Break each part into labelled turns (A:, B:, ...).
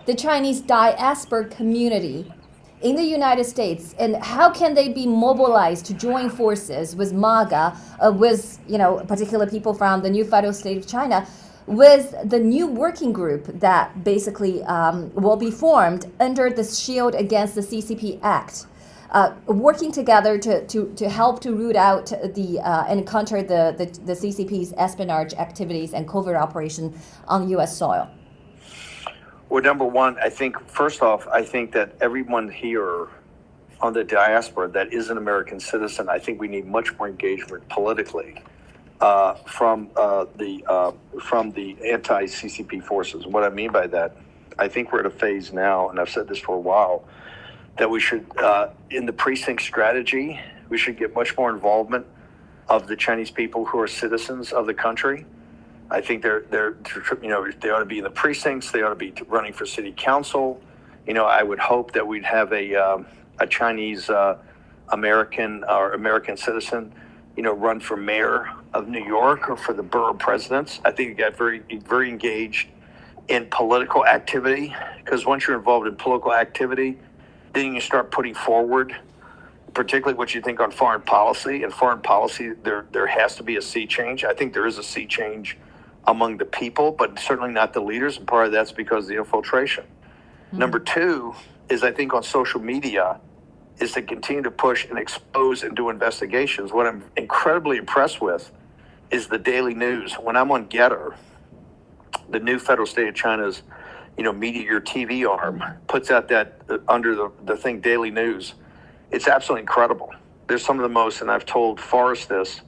A: the Chinese diaspora community in the United States, and how can they be mobilized to join forces with Maga, with particular people from the new federal state of China, with the new working group that basically will be formed under the Shield Against the CCP Act, working together to help to root out and counter the CCP's espionage activities and covert operation on U.S. soil?
B: Well, number one, I think, first off, I think that everyone here on the diaspora that is an American citizen, I think we need much more engagement politically from the anti-CCP forces. What I mean by that, I think we're at a phase now, and I've said this for a while, that we should, in the precinct strategy, we should get much more involvement of the Chinese people who are citizens of the country. I think they ought to be in the precincts. They ought to be running for city council. I would hope that we'd have a Chinese American or American citizen, run for mayor of New York or for the borough presidents. I think you got very, very engaged in political activity, because once you're involved in political activity, then you start putting forward, particularly what you think on foreign policy. And foreign policy, there has to be a sea change. I think there is a sea change among the people, but certainly not the leaders, and part of that's because of the infiltration. Mm-hmm. Number two is, I think on social media, is to continue to push and expose and do investigations. What I'm incredibly impressed with is the daily news. When I'm on Getter, the new federal state of China's, media, your TV arm, puts out that under the thing, daily news. It's absolutely incredible. There's some of the most, and I've told Forrest this,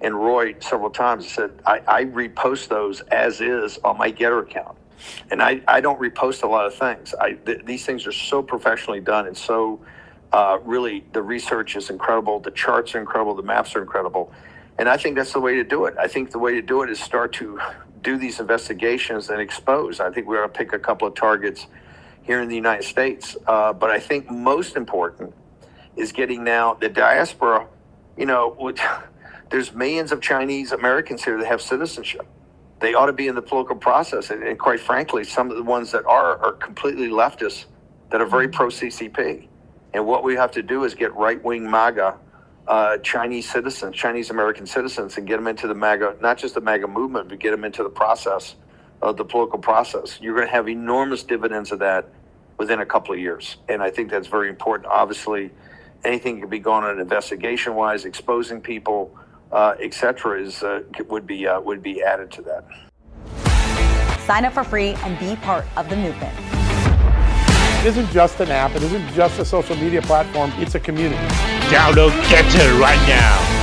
B: and Roy several times, I said, I repost those as is on my Getter account. And I don't repost a lot of things. These things are so professionally done, and so really the research is incredible. The charts are incredible. The maps are incredible. And I think that's the way to do it. I think the way to do it is start to do these investigations and expose. I think we ought to pick a couple of targets here in the United States. But I think most important is getting now the diaspora, there's millions of Chinese Americans here that have citizenship. They ought to be in the political process. And quite frankly, some of the ones that are completely leftists that are very pro-CCP. And what we have to do is get right-wing MAGA Chinese citizens, Chinese American citizens, and get them into the MAGA, not just the MAGA movement, but get them into the process of the political process. You're going to have enormous dividends of that within a couple of years. And I think that's very important. Obviously, anything can be going on investigation-wise, exposing people, etc., would be added to that.
C: Sign up for free and be part of the movement.
D: It isn't just an app. It isn't just a social media platform. It's a community.
E: Download Getter right now.